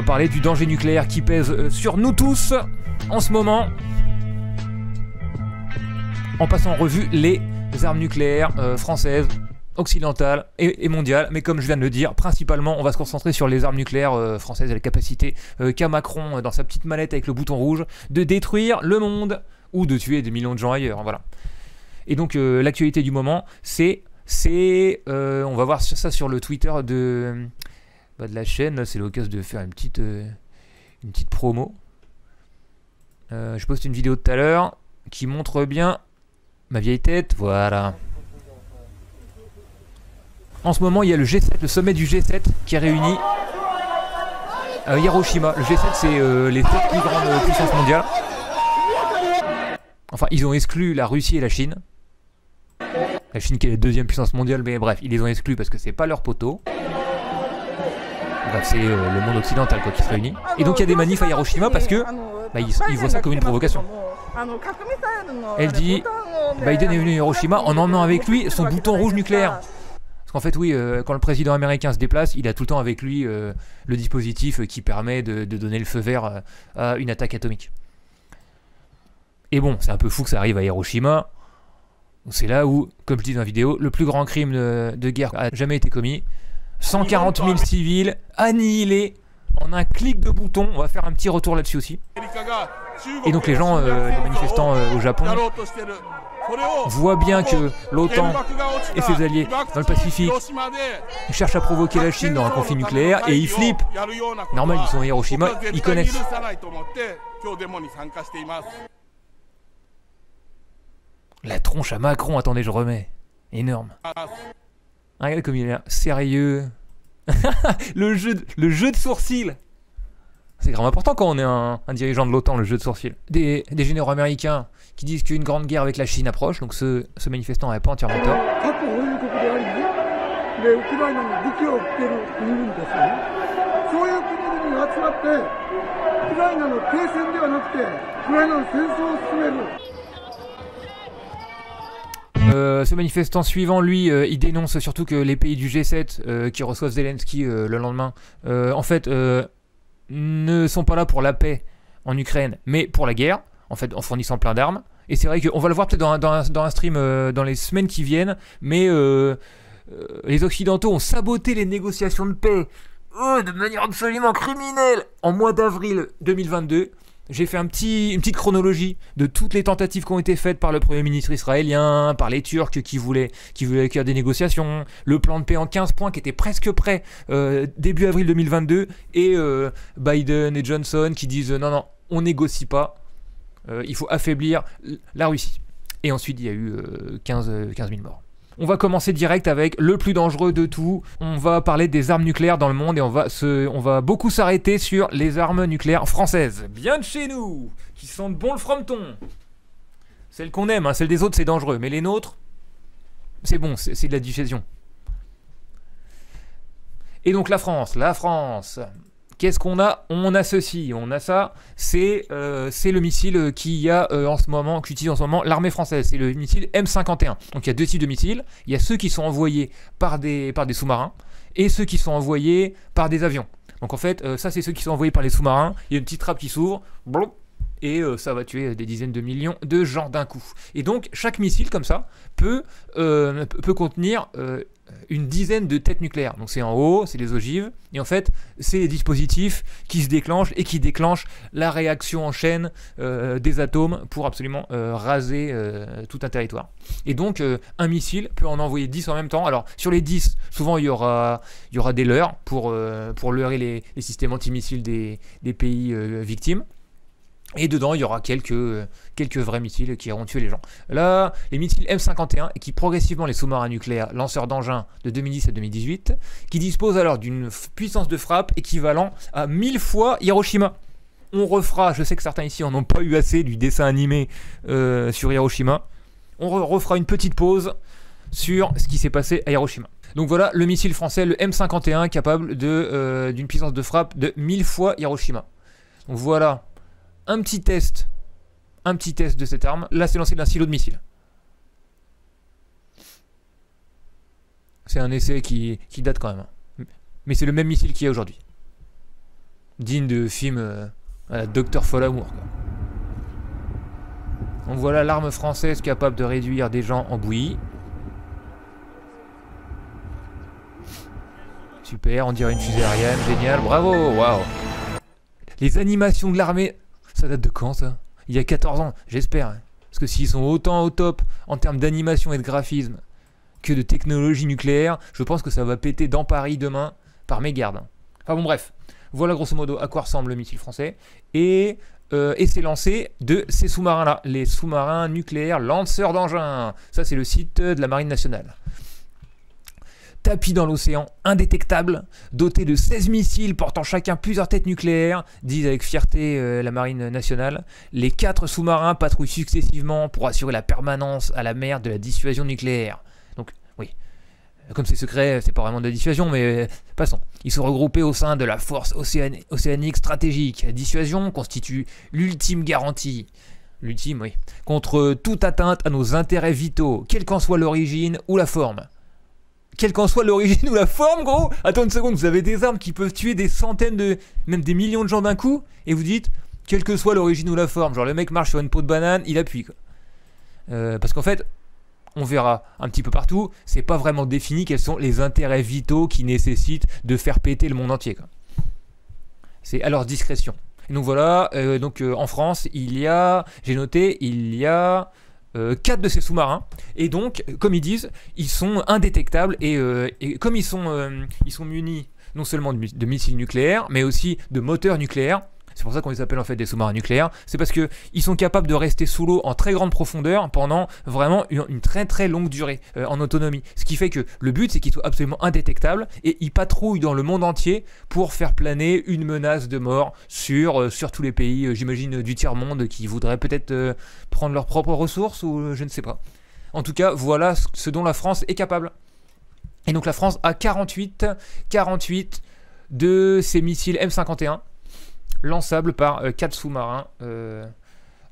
va parler du danger nucléaire qui pèse sur nous tous en ce moment, en passant en revue les armes nucléaires françaises, occidentales et mondiales. Mais comme je viens de le dire, principalement on va se concentrer sur les armes nucléaires françaises et la capacité qu'a Macron dans sa petite mallette avec le bouton rouge de détruire le monde ou de tuer des millions de gens ailleurs, voilà. Et donc l'actualité du moment, on va voir ça sur le Twitter de la chaîne. C'est l'occasion de faire une petite promo. Je poste une vidéo tout à l'heure qui montre bien ma vieille tête, voilà. En ce moment, il y a le G7, le sommet du G7 qui est réuni à Hiroshima. Le G7, c'est les 7 plus grandes puissances mondiales. Enfin, ils ont exclu la Russie et la Chine. La Chine qui est la deuxième puissance mondiale, mais bref, ils les ont exclus parce que c'est pas leur poteau. Bref, c'est le monde occidental quoi, qui se réunit. Et donc il y a des manifs à Hiroshima parce que ils voient ça comme une provocation. Elle dit, Biden est venu à Hiroshima en emmenant avec lui son bouton rouge nucléaire. Parce qu'en fait, oui, quand le président américain se déplace, il a tout le temps avec lui le dispositif qui permet de donner le feu vert à une attaque atomique. Et bon, c'est un peu fou que ça arrive à Hiroshima. C'est là où, comme je dis dans la vidéo, le plus grand crime de guerre a jamais été commis. 140 000 civils annihilés en un clic de bouton. On va faire un petit retour là-dessus aussi. Et donc les gens, les manifestants au Japon, voient bien que l'OTAN et ses alliés dans le Pacifique cherchent à provoquer la Chine dans un conflit nucléaire et ils flippent. Normal, ils sont à Hiroshima, ils connaissent. La tronche à Macron, attendez, je remets. Énorme. Regarde comme il est là, sérieux. le jeu de sourcils. C'est grave important quand on est un dirigeant de l'OTAN, le jeu de sourcils. Des généraux américains qui disent qu'une grande guerre avec la Chine approche, donc ce manifestant n'avait pas entièrement tort. Ce manifestant suivant, lui, il dénonce surtout que les pays du G7 qui reçoivent Zelensky le lendemain, en fait, ne sont pas là pour la paix en Ukraine, mais pour la guerre, en fait, en fournissant plein d'armes. Et c'est vrai qu'on va le voir peut-être dans un stream dans les semaines qui viennent, mais les Occidentaux ont saboté les négociations de paix de manière absolument criminelle en mois d'avril 2022. J'ai fait une petite chronologie de toutes les tentatives qui ont été faites par le Premier ministre israélien, par les Turcs qui voulaient accueillir des négociations, le plan de paix en 15 points qui était presque prêt début avril 2022, et Biden et Johnson qui disent non, on négocie pas, il faut affaiblir la Russie. Et ensuite, il y a eu 15 000 morts. On va commencer direct avec le plus dangereux de tout. On va parler des armes nucléaires dans le monde et on va beaucoup s'arrêter sur les armes nucléaires françaises. Bien de chez nous, qui sentent bon le frometon. Celles qu'on aime, hein, celles des autres c'est dangereux, mais les nôtres, c'est bon, c'est de la dissuasion. Et donc la France. Qu'est-ce qu'on a? On a ceci, on a ça. C'est le missile qu'utilise en ce moment l'armée française. C'est le missile M51. Donc il y a deux types de missiles. Il y a ceux qui sont envoyés par des sous-marins et ceux qui sont envoyés par des avions. Donc en fait, ça c'est ceux qui sont envoyés par les sous-marins. Il y a une petite trappe qui s'ouvre, et ça va tuer des dizaines de millions de gens d'un coup. Et donc chaque missile comme ça peut contenir une dizaine de têtes nucléaires. Donc c'est en haut, c'est les ogives, et en fait c'est les dispositifs qui se déclenchent et qui déclenchent la réaction en chaîne des atomes pour absolument raser tout un territoire. Et donc un missile peut en envoyer 10 en même temps. Alors sur les 10, souvent il y aura des leurres pour leurrer les systèmes antimissiles des pays victimes. Et dedans, il y aura quelques vrais missiles qui iront tuer les gens. Là, les missiles M51 équipent progressivement les sous-marins nucléaires lanceurs d'engins de 2010 à 2018, qui disposent alors d'une puissance de frappe équivalent à 1000 fois Hiroshima. On refera, je sais que certains ici en ont pas eu assez du dessin animé sur Hiroshima, on refera une petite pause sur ce qui s'est passé à Hiroshima. Donc voilà, le missile français, le M51, capable d'une puissance de frappe de 1000 fois Hiroshima. Donc voilà. Un petit test de cette arme. Là, c'est lancé d'un silo de missile. C'est un essai qui date quand même. Mais c'est le même missile qu'il y a aujourd'hui. digne de film à la Docteur Folamour, quoi. Donc voilà l'arme française capable de réduire des gens en bouillie. Super, on dirait une fusée aérienne, génial, bravo, waouh. Les animations de l'armée, ça date de quand ça? Il y a 14 ans, j'espère. Parce que s'ils sont autant au top en termes d'animation et de graphisme que de technologie nucléaire, je pense que ça va péter dans Paris demain par mégarde. Enfin bon bref, voilà grosso modo à quoi ressemble le missile français. Et c'est lancé de ces sous-marins-là, les sous-marins nucléaires lanceurs d'engins. Ça c'est le site de la Marine nationale. Tapis dans l'océan, indétectable, doté de 16 missiles portant chacun plusieurs têtes nucléaires, disent avec fierté la Marine nationale. Les 4 sous-marins patrouillent successivement pour assurer la permanence à la mer de la dissuasion nucléaire. Donc, oui, comme c'est secret, c'est pas vraiment de la dissuasion, mais passons. Ils sont regroupés au sein de la force océanique stratégique. La dissuasion constitue l'ultime garantie. L'ultime, oui. Contre toute atteinte à nos intérêts vitaux, quelle qu'en soit l'origine ou la forme. Quelle qu'en soit l'origine ou la forme, gros. Attends une seconde, vous avez des armes qui peuvent tuer des centaines même des millions de gens d'un coup, et vous dites, quelle que soit l'origine ou la forme. Genre le mec marche sur une peau de banane, il appuie, quoi. Parce qu'en fait, on verra un petit peu partout, c'est pas vraiment défini quels sont les intérêts vitaux qui nécessitent de faire péter le monde entier, quoi. C'est à leur discrétion. Et donc voilà, en France, j'ai noté, il y a 4 de ces sous-marins, et donc, comme ils disent, ils sont indétectables, et comme ils sont munis non seulement de missiles nucléaires, mais aussi de moteurs nucléaires. C'est pour ça qu'on les appelle en fait des sous-marins nucléaires. C'est parce qu'ils sont capables de rester sous l'eau en très grande profondeur pendant vraiment une très très longue durée en autonomie. Ce qui fait que le but c'est qu'ils soient absolument indétectables et ils patrouillent dans le monde entier pour faire planer une menace de mort sur tous les pays, j'imagine, du tiers-monde qui voudraient peut-être prendre leurs propres ressources ou je ne sais pas. En tout cas, voilà ce dont la France est capable. Et donc la France a 48 de ces missiles M51. Lançable par 4 sous-marins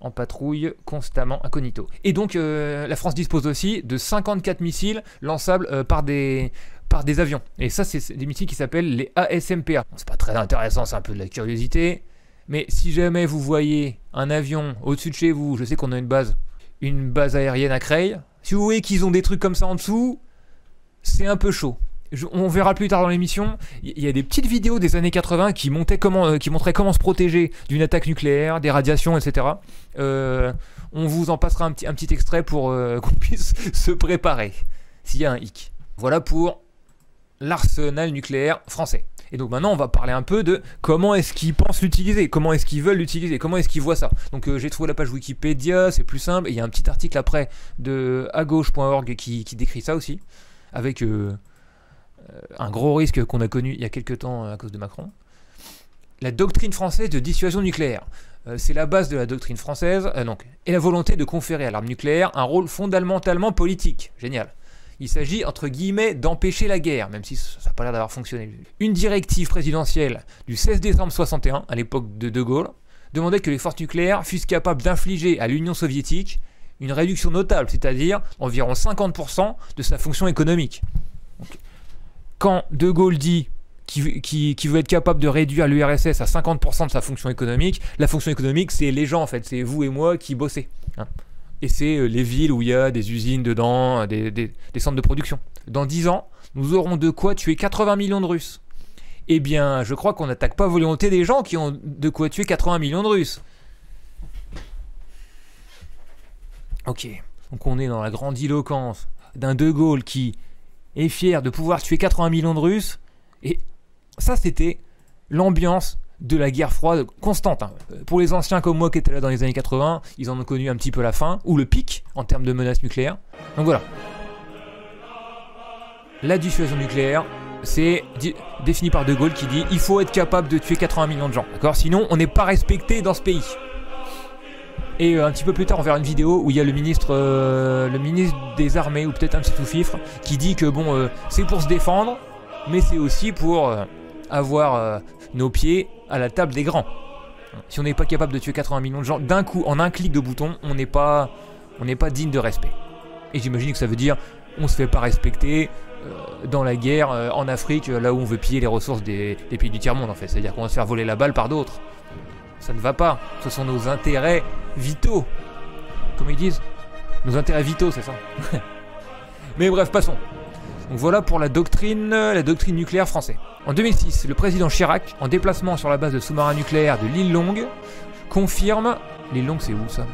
en patrouille constamment incognito. Et donc la France dispose aussi de 54 missiles lançables par des avions. Et ça c'est des missiles qui s'appellent les ASMPA. C'est pas très intéressant, c'est un peu de la curiosité. Mais si jamais vous voyez un avion au-dessus de chez vous, je sais qu'on a une base aérienne à Creil, si vous voyez qu'ils ont des trucs comme ça en dessous, c'est un peu chaud. On verra plus tard dans l'émission, il y a des petites vidéos des années 80 qui montraient comment se protéger d'une attaque nucléaire, des radiations, etc. On vous en passera un petit extrait pour qu'on puisse se préparer, s'il y a un hic. Voilà pour l'arsenal nucléaire français. Et donc maintenant on va parler un peu de comment est-ce qu'ils pensent l'utiliser, comment est-ce qu'ils veulent l'utiliser, comment est-ce qu'ils voient ça. Donc j'ai trouvé la page Wikipédia, c'est plus simple, et il y a un petit article après de agauche.org qui décrit ça aussi, avec... un gros risque qu'on a connu il y a quelques temps à cause de Macron. La doctrine française de dissuasion nucléaire. C'est la base de la doctrine française, et la volonté de conférer à l'arme nucléaire un rôle fondamentalement politique. Génial. Il s'agit, entre guillemets, d'empêcher la guerre, même si ça n'a pas l'air d'avoir fonctionné. Une directive présidentielle du 16 décembre 61, à l'époque de De Gaulle, demandait que les forces nucléaires fussent capables d'infliger à l'Union soviétique une réduction notable, c'est-à-dire environ 50% de sa fonction économique. Donc, quand De Gaulle dit qu'il veut être capable de réduire l'URSS à 50% de sa fonction économique, la fonction économique, c'est les gens, en fait. C'est vous et moi qui bossez. Hein. Et c'est les villes où il y a des usines dedans, des centres de production. Dans 10 ans, nous aurons de quoi tuer 80 millions de Russes. Eh bien, je crois qu'on n'attaque pas à volonté des gens qui ont de quoi tuer 80 millions de Russes. Ok. Donc on est dans la grandiloquence d'un De Gaulle qui... est fier de pouvoir tuer 80 millions de Russes, et ça c'était l'ambiance de la guerre froide constante. Hein. Pour les anciens comme moi qui étaient là dans les années 80, ils en ont connu un petit peu la fin, ou le pic en termes de menaces nucléaires. Donc voilà. La dissuasion nucléaire, c'est défini par De Gaulle qui dit il faut être capable de tuer 80 millions de gens, d'accord ? Sinon on n'est pas respecté dans ce pays. Et un petit peu plus tard, on verra une vidéo où il y a le ministre des armées, ou peut-être un petit sous-fifre, qui dit que bon, c'est pour se défendre, mais c'est aussi pour avoir nos pieds à la table des grands. Si on n'est pas capable de tuer 80 millions de gens d'un coup, en un clic de bouton, on n'est pas digne de respect. Et j'imagine que ça veut dire on se fait pas respecter dans la guerre en Afrique, là où on veut piller les ressources des pays du tiers-monde en fait. C'est-à-dire qu'on va se faire voler la balle par d'autres. Ça ne va pas. Ce sont nos intérêts vitaux. Comme ils disent. Nos intérêts vitaux, c'est ça. Mais bref, passons. Donc voilà pour la doctrine nucléaire française. En 2006, le président Chirac, en déplacement sur la base de sous-marins nucléaires de l'île Longue, confirme... L'île Longue, c'est où ça?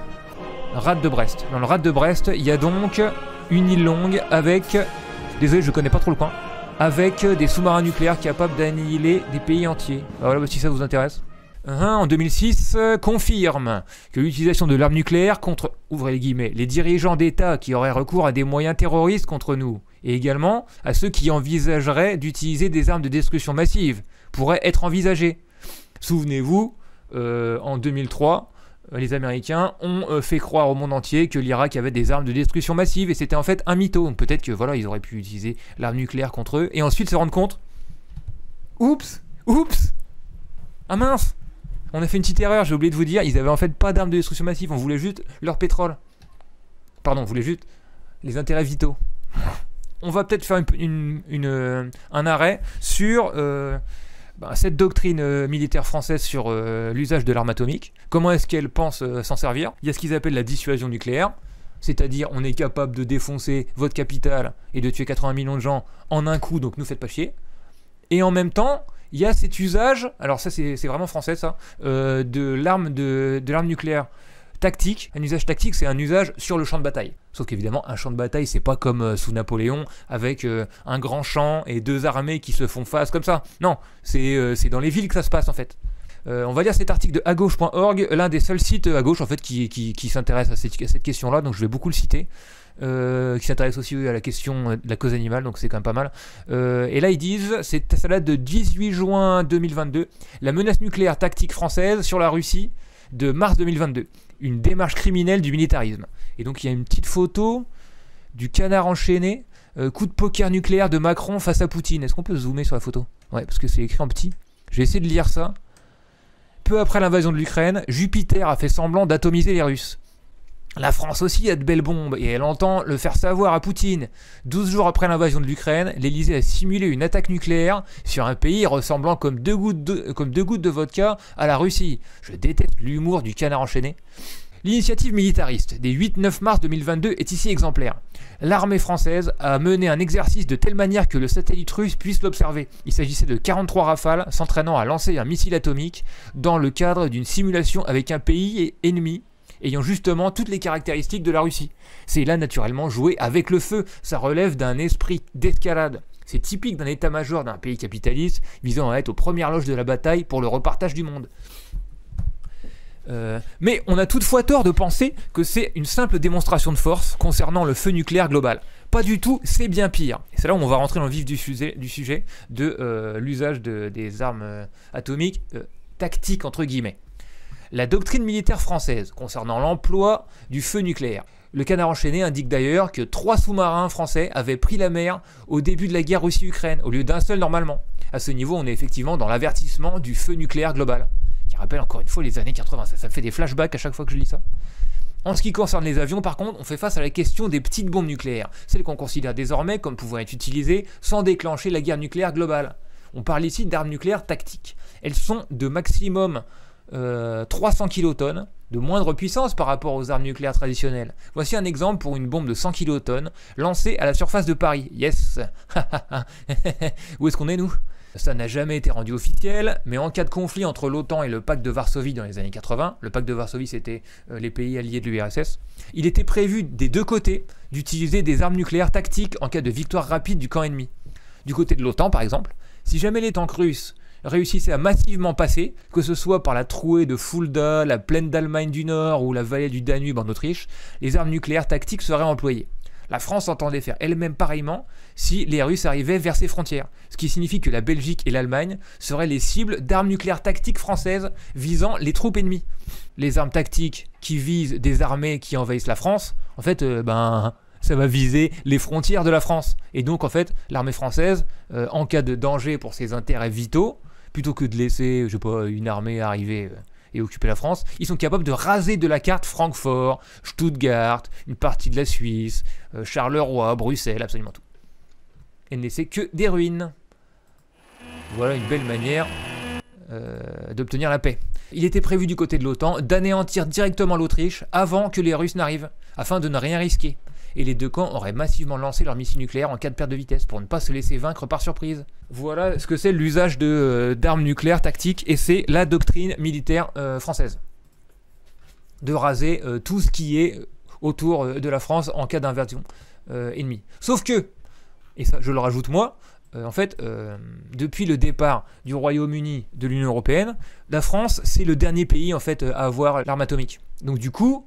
Rade de Brest. Dans le Rade de Brest, il y a donc une île Longue avec... Désolé, je connais pas trop le coin. Avec des sous-marins nucléaires capables d'annihiler des pays entiers. Voilà, si ça vous intéresse. En 2006, confirme que l'utilisation de l'arme nucléaire contre, ouvrez les guillemets, les dirigeants d'État qui auraient recours à des moyens terroristes contre nous, et également à ceux qui envisageraient d'utiliser des armes de destruction massive, pourrait être envisagée. Souvenez-vous, en 2003, les Américains ont fait croire au monde entier que l'Irak avait des armes de destruction massive, et c'était en fait un mytho. Donc peut-être que voilà, ils auraient pu utiliser l'arme nucléaire contre eux, et ensuite se rendre compte, oups, ah mince, on a fait une petite erreur, j'ai oublié de vous dire, ils avaient en fait pas d'armes de destruction massive, on voulait juste leur pétrole. Pardon, on voulait juste les intérêts vitaux. On va peut-être faire un arrêt sur cette doctrine militaire française sur l'usage de l'arme atomique. Comment est-ce qu'elle pense s'en servir? Il y a ce qu'ils appellent la dissuasion nucléaire, c'est-à-dire on est capable de défoncer votre capitale et de tuer 80 millions de gens en un coup, donc nous faites pas chier. Et en même temps, il y a cet usage, alors ça c'est vraiment français ça, de l'arme nucléaire tactique. Un usage tactique, c'est un usage sur le champ de bataille. Sauf qu'évidemment, un champ de bataille, c'est pas comme sous Napoléon, avec un grand champ et deux armées qui se font face comme ça. Non, c'est dans les villes que ça se passe en fait. On va lire cet article de agauche.org, l'un des seuls sites à gauche en fait qui s'intéresse à cette question-là, donc je vais beaucoup le citer. Qui s'intéresse aussi à la question de la cause animale, donc c'est quand même pas mal. Et là ils disent, ça date de 18 juin 2022, la menace nucléaire tactique française sur la Russie de mars 2022, une démarche criminelle du militarisme. Et donc il y a une petite photo du canard enchaîné, coup de poker nucléaire de Macron face à Poutine. Est-ce qu'on peut zoomer sur la photo? Ouais, parce que c'est écrit en petit. Je vais essayer de lire ça. Peu après l'invasion de l'Ukraine, Jupiter a fait semblant d'atomiser les Russes. La France aussi a de belles bombes et elle entend le faire savoir à Poutine. 12 jours après l'invasion de l'Ukraine, l'Elysée a simulé une attaque nucléaire sur un pays ressemblant comme deux gouttes de vodka à la Russie. Je déteste l'humour du canard enchaîné. L'initiative militariste des 8-9 mars 2022 est ici exemplaire. L'armée française a mené un exercice de telle manière que le satellite russe puisse l'observer. Il s'agissait de 43 rafales s'entraînant à lancer un missile atomique dans le cadre d'une simulation avec un pays ennemi ayant justement toutes les caractéristiques de la Russie. C'est là naturellement jouer avec le feu, ça relève d'un esprit d'escalade. C'est typique d'un état-major d'un pays capitaliste visant à être aux premières loges de la bataille pour le repartage du monde. Mais on a toutefois tort de penser que c'est une simple démonstration de force concernant le feu nucléaire global. Pas du tout, c'est bien pire. Et c'est là où on va rentrer dans le vif du sujet de l'usage des armes atomiques tactiques entre guillemets. La doctrine militaire française concernant l'emploi du feu nucléaire. Le canard enchaîné indique d'ailleurs que 3 sous-marins français avaient pris la mer au début de la guerre Russie-Ukraine, au lieu d'un seul normalement. À ce niveau, on est effectivement dans l'avertissement du feu nucléaire global, qui rappelle encore une fois les années 80. Ça me fait des flashbacks à chaque fois que je lis ça. En ce qui concerne les avions, par contre, on fait face à la question des petites bombes nucléaires, celles qu'on considère désormais comme pouvant être utilisées sans déclencher la guerre nucléaire globale. On parle ici d'armes nucléaires tactiques. Elles sont de maximum 300 kilotonnes, de moindre puissance par rapport aux armes nucléaires traditionnelles. Voici un exemple pour une bombe de 100 kilotonnes lancée à la surface de Paris. Yes. Où est-ce qu'on est nous? Ça n'a jamais été rendu officiel, mais en cas de conflit entre l'OTAN et le pacte de Varsovie dans les années 80, le pacte de Varsovie c'était les pays alliés de l'URSS, il était prévu des deux côtés d'utiliser des armes nucléaires tactiques en cas de victoire rapide du camp ennemi. Du côté de l'OTAN par exemple, si jamais les tanks russes réussissaient à massivement passer, que ce soit par la trouée de Fulda, la plaine d'Allemagne du Nord ou la vallée du Danube en Autriche, les armes nucléaires tactiques seraient employées. La France entendait faire elle-même pareillement si les Russes arrivaient vers ses frontières, ce qui signifie que la Belgique et l'Allemagne seraient les cibles d'armes nucléaires tactiques françaises visant les troupes ennemies. Les armes tactiques qui visent des armées qui envahissent la France, en fait, ça va viser les frontières de la France. Et donc, en fait, l'armée française, en cas de danger pour ses intérêts vitaux, plutôt que de laisser, je sais pas, une armée arriver et occuper la France, ils sont capables de raser de la carte Francfort, Stuttgart, une partie de la Suisse, Charleroi, Bruxelles, absolument tout. Et ne laisser que des ruines. Voilà une belle manière d'obtenir la paix. Il était prévu du côté de l'OTAN d'anéantir directement l'Autriche avant que les Russes n'arrivent, afin de ne rien risquer. Et les deux camps auraient massivement lancé leurs missiles nucléaires en cas de perte de vitesse, pour ne pas se laisser vaincre par surprise. Voilà ce que c'est l'usage d'armes nucléaires tactiques, et c'est la doctrine militaire française. De raser tout ce qui est autour de la France en cas d'invasion ennemie. Sauf que, et ça je le rajoute moi, en fait, depuis le départ du Royaume-Uni de l'Union Européenne, la France, c'est le dernier pays en fait à avoir l'arme atomique. Donc du coup,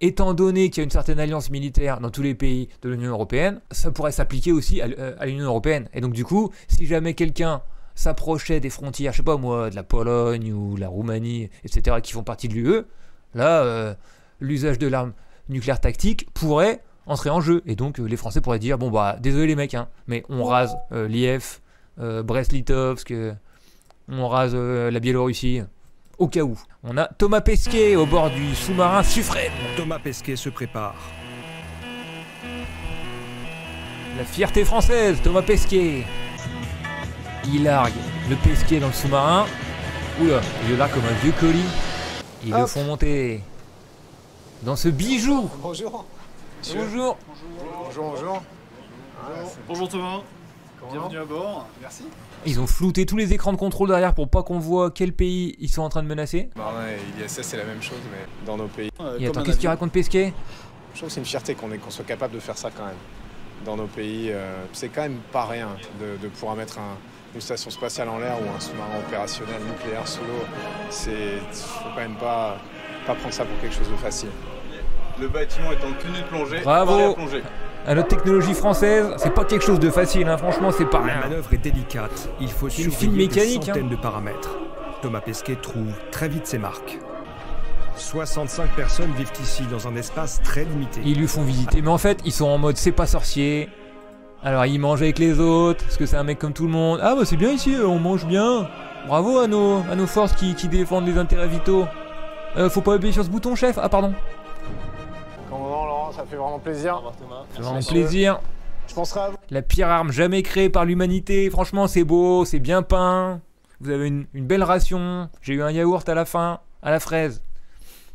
étant donné qu'il y a une certaine alliance militaire dans tous les pays de l'Union Européenne, ça pourrait s'appliquer aussi à l'Union Européenne. Et donc du coup, si jamais quelqu'un s'approchait des frontières, je sais pas moi, de la Pologne ou de la Roumanie, etc., qui font partie de l'UE, là, l'usage de l'arme nucléaire tactique pourrait entrer en jeu, et donc les Français pourraient dire bon bah désolé les mecs, hein, mais on rase l'IF, Brest-Litovsk, on rase la Biélorussie, au cas où. On a Thomas Pesquet au bord du sous-marin Suffren. Thomas Pesquet se prépare. La fierté française, Thomas Pesquet. Il largue le Pesquet dans le sous-marin. Oula, il le largue comme un vieux colis. Ils le font monter dans ce bijou. Bonjour. Bonjour. Bonjour. Bonjour Thomas, bienvenue à bord. Merci. Ils ont flouté tous les écrans de contrôle derrière pour pas qu'on voit quel pays ils sont en train de menacer. Bah ouais, l'ISS c'est la même chose, mais dans nos pays. Et attends, qu'est-ce qu'il raconte Pesquet? Je trouve que c'est une fierté qu'on soit capable de faire ça quand même. Dans nos pays, c'est quand même pas rien de pouvoir mettre une station spatiale en l'air ou un sous-marin opérationnel nucléaire sous l'eau. Faut quand même pas prendre ça pour quelque chose de facile. Le bâtiment est en tenue de plongée. Bravo à notre technologie française, c'est pas quelque chose de facile, hein. Franchement c'est pas La rien. manœuvre est délicate, il faut une fine surveiller des mécanique, centaines de paramètres. Thomas Pesquet trouve très vite ses marques. 65 personnes vivent ici dans un espace très limité. Ils lui font visiter, mais en fait ils sont en mode c'est pas sorcier. Alors ils mangent avec les autres, parce que c'est un mec comme tout le monde. Ah bah c'est bien ici, on mange bien. Bravo à nos forces qui défendent les intérêts vitaux. Faut pas appuyer sur ce bouton chef, ah pardon. Commandant Laurent, ça fait vraiment plaisir. C'est vraiment plaisir. Je penserai à vous. La pire arme jamais créée par l'humanité. Franchement, c'est beau, c'est bien peint. Vous avez une belle ration. J'ai eu un yaourt à la fin, à la fraise.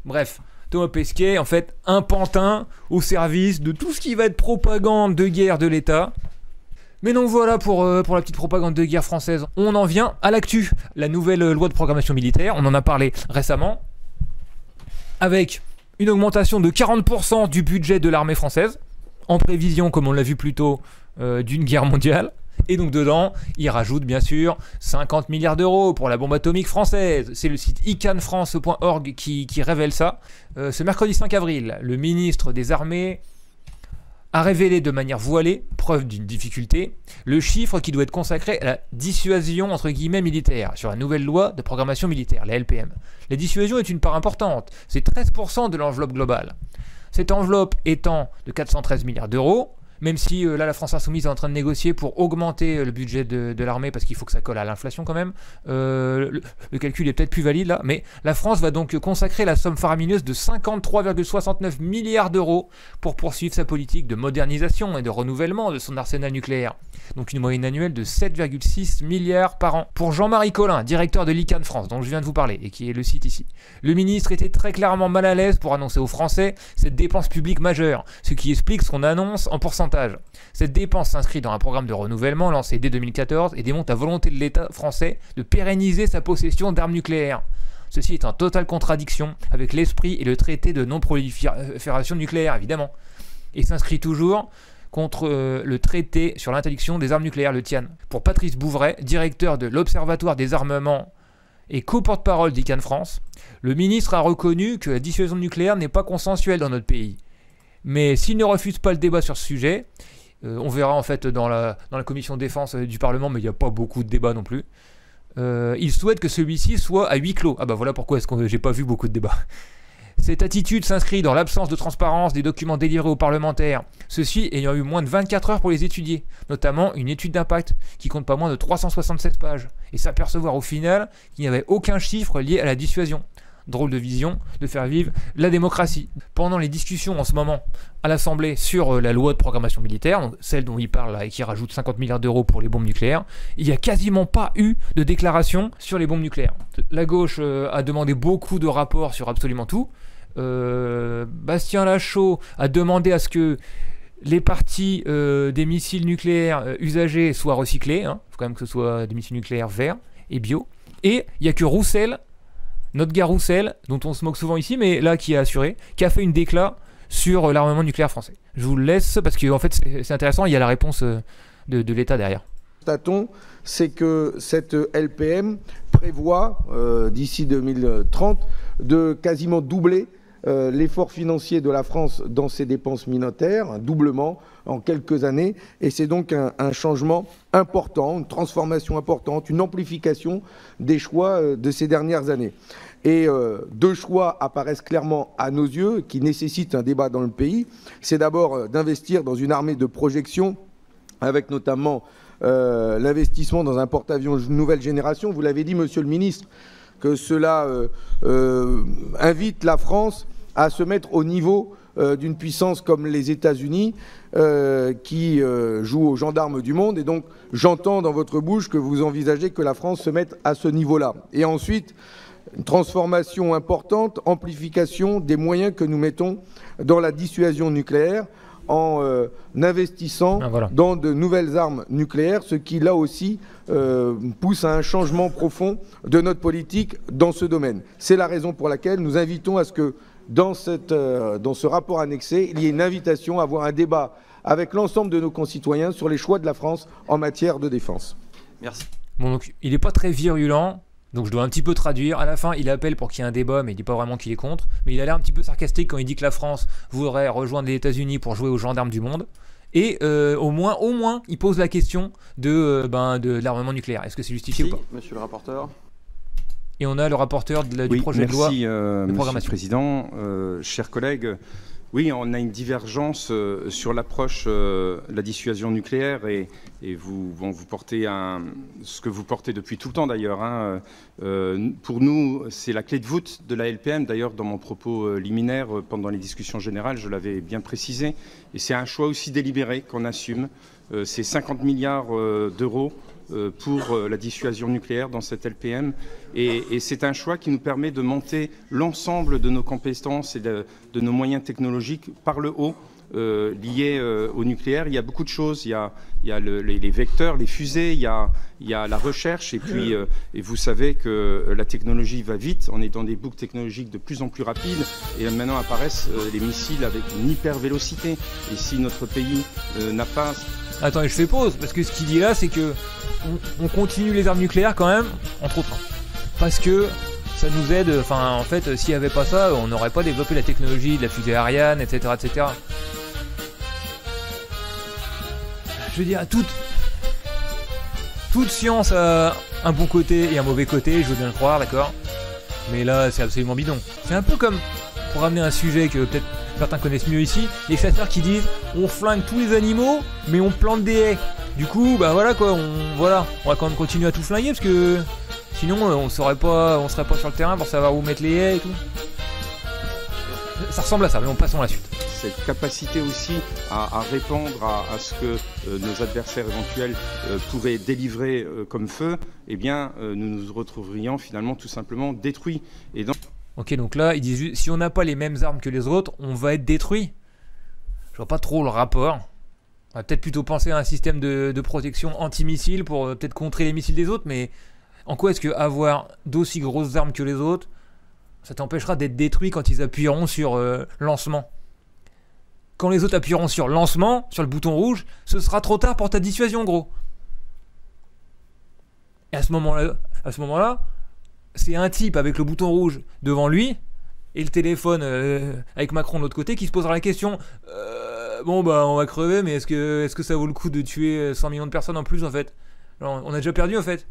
Bref, Thomas Pesquet, en fait, un pantin au service de tout ce qui va être propagande de guerre de l'État. Mais donc voilà pour la petite propagande de guerre française. On en vient à l'actu. La nouvelle loi de programmation militaire, on en a parlé récemment. Avec une augmentation de 40% du budget de l'armée française, en prévision, comme on l'a vu plus tôt, d'une guerre mondiale. Et donc dedans, il rajoute bien sûr 50 milliards d'euros pour la bombe atomique française. C'est le site icanfrance.org qui révèle ça. Ce mercredi 5 avril, le ministre des Armées a révélé de manière voilée, preuve d'une difficulté, le chiffre qui doit être consacré à la dissuasion entre guillemets militaire sur la nouvelle loi de programmation militaire, la LPM. La dissuasion est une part importante, c'est 13% de l'enveloppe globale. Cette enveloppe étant de 413 milliards d'euros, même si là la France Insoumise est en train de négocier pour augmenter le budget de l'armée parce qu'il faut que ça colle à l'inflation quand même. Le calcul est peut-être plus valide là, mais la France va donc consacrer la somme faramineuse de 53,69 milliards d'euros pour poursuivre sa politique de modernisation et de renouvellement de son arsenal nucléaire. Donc une moyenne annuelle de 7,6 milliards par an. Pour Jean-Marie Collin, directeur de l'ICANN France, dont je viens de vous parler et qui est le site ici, le ministre était très clairement mal à l'aise pour annoncer aux Français cette dépense publique majeure, ce qui explique son annonce en pourcentage. Cette dépense s'inscrit dans un programme de renouvellement lancé dès 2014 et démontre la volonté de l'État français de pérenniser sa possession d'armes nucléaires. Ceci est en totale contradiction avec l'esprit et le traité de non-prolifération nucléaire, évidemment, et s'inscrit toujours contre le traité sur l'interdiction des armes nucléaires, le TIAN. Pour Patrice Bouvray, directeur de l'Observatoire des armements et co-porte-parole d'ICANN France, le ministre a reconnu que la dissuasion nucléaire n'est pas consensuelle dans notre pays. Mais s'il ne refuse pas le débat sur ce sujet, on verra en fait dans la commission défense du Parlement, mais il n'y a pas beaucoup de débats non plus, il souhaite que celui-ci soit à huis clos. Ah bah voilà pourquoi est-ce que j'ai pas vu beaucoup de débats. Cette attitude s'inscrit dans l'absence de transparence des documents délivrés aux parlementaires, ceux-ci ayant eu moins de 24 heures pour les étudier, notamment une étude d'impact qui compte pas moins de 376 pages, et s'apercevoir au final qu'il n'y avait aucun chiffre lié à la dissuasion. Drôle de vision de faire vivre la démocratie. Pendant les discussions en ce moment à l'Assemblée sur la loi de programmation militaire, donc celle dont il parle là et qui rajoute 50 milliards d'euros pour les bombes nucléaires, il n'y a quasiment pas eu de déclaration sur les bombes nucléaires. La gauche a demandé beaucoup de rapports sur absolument tout. Bastien Lachaud a demandé à ce que les parties des missiles nucléaires usagés soient recyclés. Il faut quand même que ce soit des missiles nucléaires verts et bio. Et il n'y a que Roussel, notre gars Roussel, dont on se moque souvent ici, mais là qui a assuré, qui a fait une décla sur l'armement nucléaire français. Je vous le laisse parce que en fait c'est intéressant, il y a la réponse de l'État derrière. Constatons, c'est que cette LPM prévoit d'ici 2030 de quasiment doubler l'effort financier de la France dans ses dépenses militaires, un doublement en quelques années, et c'est donc un changement important, une transformation importante, une amplification des choix de ces dernières années. Et deux choix apparaissent clairement à nos yeux, qui nécessitent un débat dans le pays. C'est d'abord d'investir dans une armée de projection, avec notamment l'investissement dans un porte-avions nouvelle génération. Vous l'avez dit, Monsieur le Ministre, que cela invite la France à se mettre au niveau d'une puissance comme les États-Unis qui joue aux gendarmes du monde. Et donc, j'entends dans votre bouche que vous envisagez que la France se mette à ce niveau-là. Et ensuite, une transformation importante, amplification des moyens que nous mettons dans la dissuasion nucléaire en investissant dans de nouvelles armes nucléaires, ce qui, là aussi, pousse à un changement profond de notre politique dans ce domaine. C'est la raison pour laquelle nous invitons à ce que, dans ce rapport annexé, il y ait une invitation à avoir un débat avec l'ensemble de nos concitoyens sur les choix de la France en matière de défense. Merci. Bon, donc, il n'est pas très virulent. Donc je dois un petit peu traduire. À la fin, il appelle pour qu'il y ait un débat, mais il dit pas vraiment qu'il est contre. Mais il a l'air un petit peu sarcastique quand il dit que la France voudrait rejoindre les États-Unis pour jouer aux gendarmes du monde. Et au moins, il pose la question de l'armement nucléaire. Est-ce que c'est justifié ou pas? Monsieur le rapporteur. Et on a le rapporteur du projet de loi de programmation. Monsieur le Président, chers collègues. Oui, on a une divergence sur l'approche de la dissuasion nucléaire et vous portez ce que vous portez depuis tout le temps d'ailleurs. Hein. Pour nous, c'est la clé de voûte de la LPM. D'ailleurs, dans mon propos liminaire, pendant les discussions générales, je l'avais bien précisé. Et c'est un choix aussi délibéré qu'on assume. C'est 50 milliards d'euros pour la dissuasion nucléaire dans cette LPM. Et c'est un choix qui nous permet de monter l'ensemble de nos compétences et de nos moyens technologiques par le haut liés au nucléaire. Il y a beaucoup de choses. Il y a les vecteurs, les fusées, il y a la recherche. Et puis, et vous savez que la technologie va vite. On est dans des boucles technologiques de plus en plus rapides. Et maintenant apparaissent les missiles avec une hyper-vélocité. Et si notre pays n'a pas... Attends, je fais pause, parce que ce qu'il dit là, c'est que on continue les armes nucléaires quand même, entre autres. Parce que ça nous aide, enfin en fait, s'il n'y avait pas ça, on n'aurait pas développé la technologie de la fusée Ariane, etc. etc. Je veux dire, toute science a un bon côté et un mauvais côté, je veux bien le croire, d'accord. Mais là, c'est absolument bidon. C'est un peu comme, pour ramener un sujet que peut-être certains connaissent mieux ici, les chasseurs qui disent on flingue tous les animaux, mais on plante des haies. Du coup, bah voilà quoi, on va quand même continuer à tout flinguer parce que sinon on serait pas sur le terrain pour savoir où mettre les haies et tout. Ça ressemble à ça, mais on passe à la suite. Cette capacité aussi à répondre à ce que nos adversaires éventuels pourraient délivrer comme feu, eh bien nous nous retrouverions finalement tout simplement détruits. Et donc... Ok, donc là, ils disent si on n'a pas les mêmes armes que les autres, on va être détruit. Je vois pas trop le rapport. On va peut-être plutôt penser à un système de protection anti-missile pour peut-être contrer les missiles des autres, mais en quoi est-ce que avoir d'aussi grosses armes que les autres, ça t'empêchera d'être détruit quand ils appuieront sur lancement? Quand les autres appuieront sur lancement, sur le bouton rouge, ce sera trop tard pour ta dissuasion, gros. Et à ce moment-là, c'est un type avec le bouton rouge devant lui et le téléphone avec Macron de l'autre côté qui se posera la question bon bah on va crever, mais est-ce que ça vaut le coup de tuer 100 millions de personnes en plus en fait? Alors, on a déjà perdu en fait.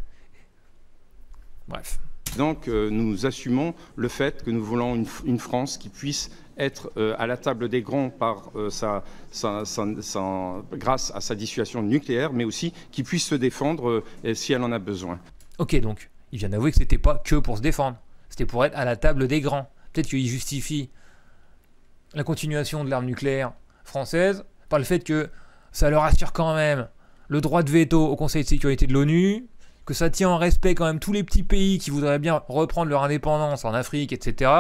Bref. Donc nous assumons le fait que nous voulons une France qui puisse être à la table des grands grâce à sa dissuasion nucléaire, mais aussi qui puisse se défendre si elle en a besoin. Ok, donc il vient d'avouer que c'était pas que pour se défendre, c'était pour être à la table des grands. Peut-être qu'il justifie la continuation de l'arme nucléaire française par le fait que ça leur assure quand même le droit de veto au Conseil de sécurité de l'ONU, que ça tient en respect quand même tous les petits pays qui voudraient bien reprendre leur indépendance en Afrique, etc.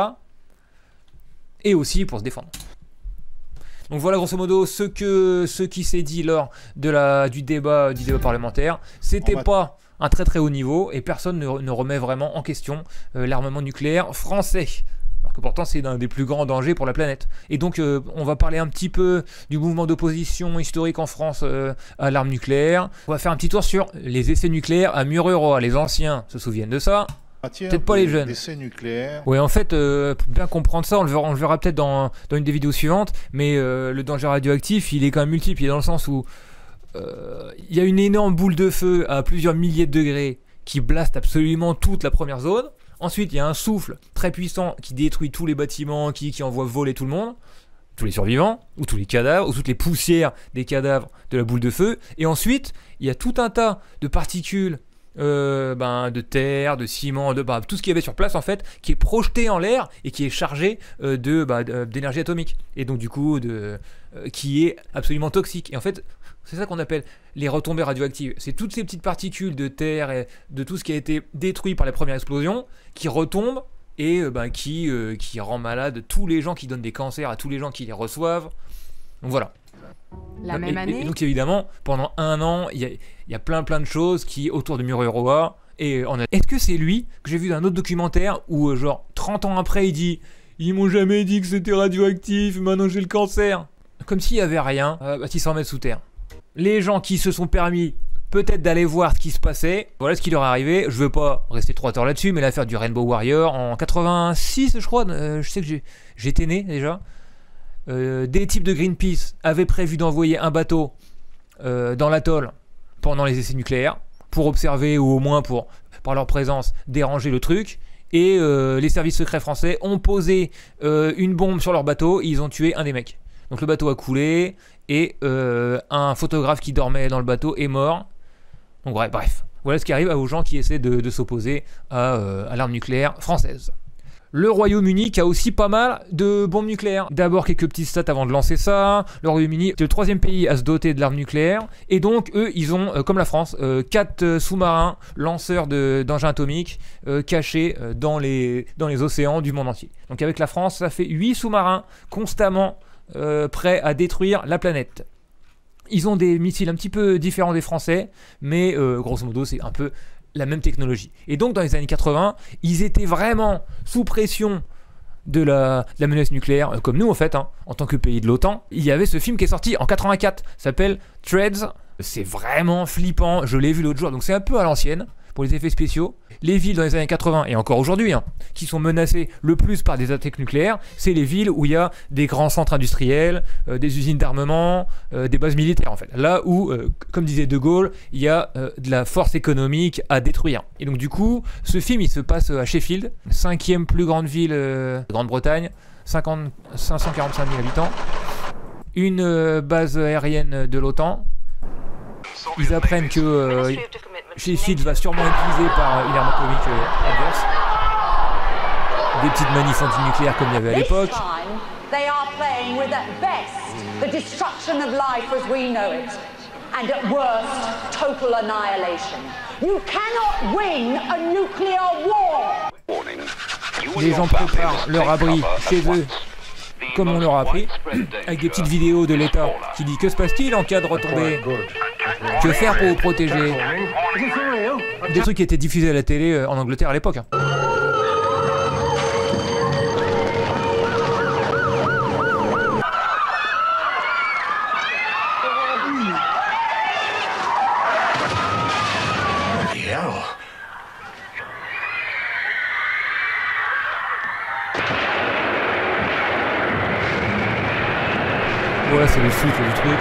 Et aussi pour se défendre. Donc voilà grosso modo ce qui s'est dit lors du débat parlementaire. C'était pas un très très haut niveau et personne ne remet vraiment en question l'armement nucléaire français. Alors que pourtant c'est l'un des plus grands dangers pour la planète. Et donc on va parler un petit peu du mouvement d'opposition historique en France à l'arme nucléaire. On va faire un petit tour sur les essais nucléaires à Mururoa. Les anciens se souviennent de ça. Peut-être pas les jeunes. Essais nucléaires. Oui, en fait, pour bien comprendre ça, on le verra peut-être dans une des vidéos suivantes, mais le danger radioactif, il est quand même multiple. Il est dans le sens où il y a une énorme boule de feu à plusieurs milliers de degrés qui blaste absolument toute la première zone. Ensuite, il y a un souffle très puissant qui détruit tous les bâtiments, qui envoie voler tout le monde, tous les survivants, ou tous les cadavres, ou toutes les poussières des cadavres de la boule de feu. Et ensuite, il y a tout un tas de particules de terre, de ciment, tout ce qu'il y avait sur place en fait, qui est projeté en l'air et qui est chargé d'énergie atomique. Et donc du coup, qui est absolument toxique. Et en fait, c'est ça qu'on appelle les retombées radioactives. C'est toutes ces petites particules de terre et de tout ce qui a été détruit par la première explosion qui retombent et qui rend malade tous les gens, qui donnent des cancers à tous les gens qui les reçoivent. Donc voilà. La même année. Et donc évidemment, pendant un an, il y a plein de choses qui autour de Mururoa. Est-ce que c'est lui que j'ai vu dans un autre documentaire où genre 30 ans après il dit « Ils m'ont jamais dit que c'était radioactif, maintenant j'ai le cancer ». Comme s'il n'y avait rien, qu'ils s'en mettent sous terre. Les gens qui se sont permis peut-être d'aller voir ce qui se passait, voilà ce qui leur est arrivé. Je veux pas rester 3 heures là-dessus, mais l'affaire du Rainbow Warrior en 86 je crois, je sais que j'étais né déjà. Des types de Greenpeace avaient prévu d'envoyer un bateau dans l'atoll pendant les essais nucléaires pour observer ou au moins pour, par leur présence, déranger le truc. Et les services secrets français ont posé une bombe sur leur bateau et ils ont tué un des mecs. Donc le bateau a coulé et un photographe qui dormait dans le bateau est mort. Donc bref, voilà ce qui arrive aux gens qui essaient de s'opposer à l'arme nucléaire française. Le Royaume-Uni qui a aussi pas mal de bombes nucléaires. D'abord quelques petites stats avant de lancer ça. Le Royaume-Uni est le 3e pays à se doter de l'arme nucléaire. Et donc eux, ils ont, comme la France, 4 sous-marins lanceurs d'engins atomiques cachés dans les océans du monde entier. Donc avec la France, ça fait 8 sous-marins constamment prêts à détruire la planète. Ils ont des missiles un petit peu différents des Français, mais grosso modo, c'est un peu la même technologie. Et donc dans les années 80, ils étaient vraiment sous pression de la menace nucléaire, comme nous en fait, en tant que pays de l'OTAN. Il y avait ce film qui est sorti en 84, s'appelle Threads. C'est vraiment flippant, je l'ai vu l'autre jour, donc c'est un peu à l'ancienne pour les effets spéciaux. Les villes dans les années 80, et encore aujourd'hui, qui sont menacées le plus par des attaques nucléaires, c'est les villes où il y a des grands centres industriels, des usines d'armement, des bases militaires en fait. Là où, comme disait De Gaulle, il y a de la force économique à détruire. Et donc du coup, ce film il se passe à Sheffield, 5e plus grande ville de Grande-Bretagne, 545 000 habitants, une base aérienne de l'OTAN. Ils apprennent que Sheffield va sûrement être visé par une arme atomique adverse. Des petites manifs anti-nucléaires comme il y avait à l'époque. They are playing with at best the destruction of life as we know it, and at worst total annihilation. You cannot win a nuclear war. Les gens préparent leur abri chez eux, comme on leur a appris, avec des petites vidéos de l'État qui dit que se passe-t-il en cas de retombée, que faire pour vous protéger. Des trucs qui étaient diffusés à la télé en Angleterre à l'époque. Voilà, c'est le souffle du truc.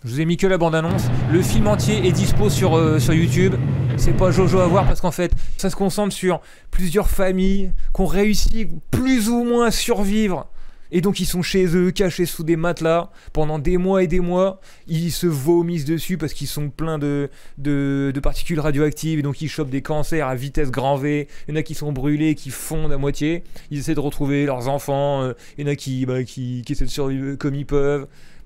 Je vous vous ai mis que la bande-annonce. Le film entier est dispo sur YouTube. C'est pas Jojo à voir parce qu'en fait, ça se concentre sur plusieurs familles qui ont réussi plus ou moins à survivre. Et donc ils sont chez eux, cachés sous des matelas, pendant des mois et des mois. Ils se vomissent dessus parce qu'ils sont pleins de particules radioactives. Et donc ils chopent des cancers à vitesse grand V. Il y en a qui sont brûlés, qui fondent à moitié. Ils essaient de retrouver leurs enfants. Il y en a qui essaient de survivre comme ils peuvent.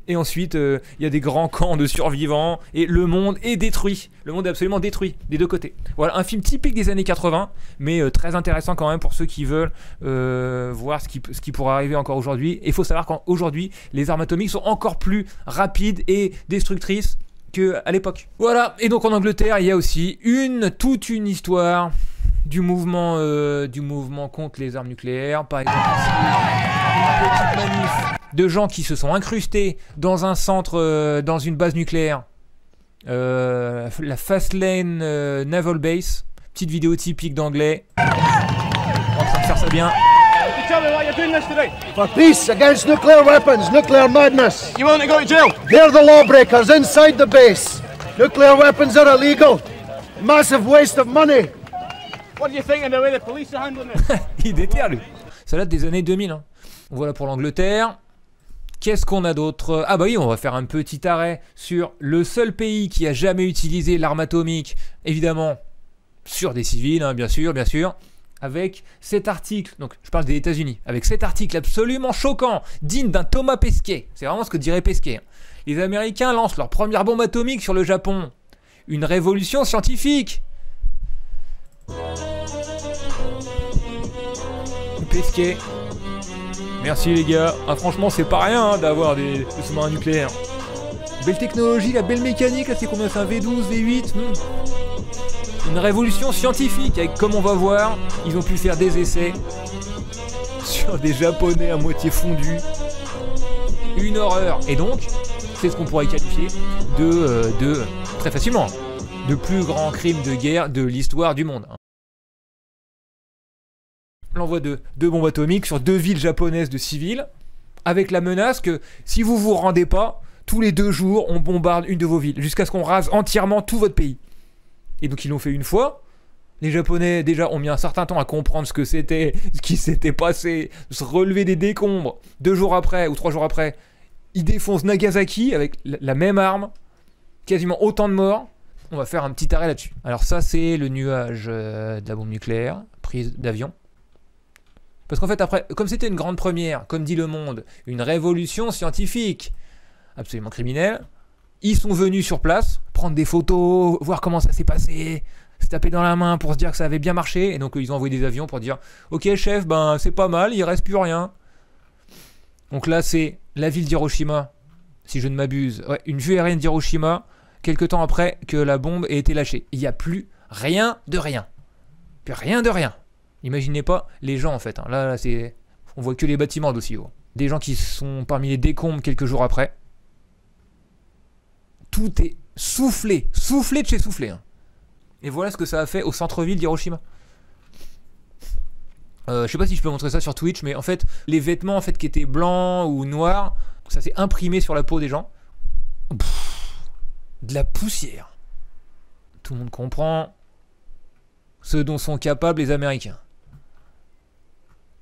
Et ensuite, il y a des grands camps de survivants. Et le monde est détruit. Le monde est absolument détruit, des deux côtés. Voilà, un film typique des années 80, mais très intéressant quand même pour ceux qui veulent voir ce qui pourrait arriver encore aujourd'hui. Et il faut savoir qu'aujourd'hui, les armes atomiques sont encore plus rapides et destructrices qu'à l'époque. Voilà, et donc en Angleterre, il y a aussi toute une histoire du mouvement contre les armes nucléaires. Par exemple, une petite manif de gens qui se sont incrustés dans un centre, dans une base nucléaire, la Fastlane Naval Base, petite vidéo typique d'anglais. On va en train de faire ça bien. For peace against nuclear weapons, nuclear madness. You want to go to jail? They're the lawbreakers inside the base. Nuclear weapons are illegal. Massive waste of money. What do you think of the way the police are handling it? Il déterre lui. Ça date des années 2000. Hein. Voilà pour l'Angleterre. Qu'est-ce qu'on a d'autre? Ah bah oui, on va faire un petit arrêt sur le seul pays qui a jamais utilisé l'arme atomique, évidemment, sur des civils, hein, bien sûr, avec cet article, donc je parle des États-Unis, avec cet article absolument choquant, digne d'un Thomas Pesquet, c'est vraiment ce que dirait Pesquet. Les Américains lancent leur première bombe atomique sur le Japon. Une révolution scientifique. Pesquet. Merci les gars. Ah, franchement, c'est pas rien hein, d'avoir des sous-marins nucléaires. Belle technologie, la belle mécanique, là c'est combien? C'est un V12, V8 Une révolution scientifique avec, comme on va voir, ils ont pu faire des essais sur des Japonais à moitié fondus. Une horreur. Et donc, c'est ce qu'on pourrait qualifier de très facilement, de plus grand crime de guerre de l'histoire du monde. L'envoi de 2 bombes atomiques sur 2 villes japonaises de civils, avec la menace que si vous vous rendez pas, tous les 2 jours, on bombarde une de vos villes, jusqu'à ce qu'on rase entièrement tout votre pays. Et donc ils l'ont fait une fois. Les Japonais déjà ont mis un certain temps à comprendre ce qui s'était passé, se relever des décombres. 2 jours après ou 3 jours après, ils défoncent Nagasaki avec la même arme, quasiment autant de morts. On va faire un petit arrêt là-dessus. Alors ça c'est le nuage de la bombe nucléaire, prise d'avion. Parce qu'en fait, après, comme c'était une grande première, comme dit Le Monde, une révolution scientifique absolument criminelle, ils sont venus sur place, prendre des photos, voir comment ça s'est passé, se taper dans la main pour se dire que ça avait bien marché, et donc ils ont envoyé des avions pour dire « Ok chef, ben c'est pas mal, il reste plus rien. » Donc là, c'est la ville d'Hiroshima, si je ne m'abuse, ouais, une vue aérienne d'Hiroshima, quelques temps après que la bombe ait été lâchée. Il n'y a plus rien de rien. Plus rien de rien. Imaginez pas les gens en fait, hein. Là c'est... on voit que les bâtiments d'aussi haut. Des gens qui sont parmi les décombres quelques jours après. Tout est soufflé de chez soufflé. Hein. Et voilà ce que ça a fait au centre-ville d'Hiroshima. Je sais pas si je peux montrer ça sur Twitch, mais en fait, les vêtements en fait qui étaient blancs ou noirs, ça s'est imprimé sur la peau des gens. De la poussière. Tout le monde comprend ce dont sont capables les Américains.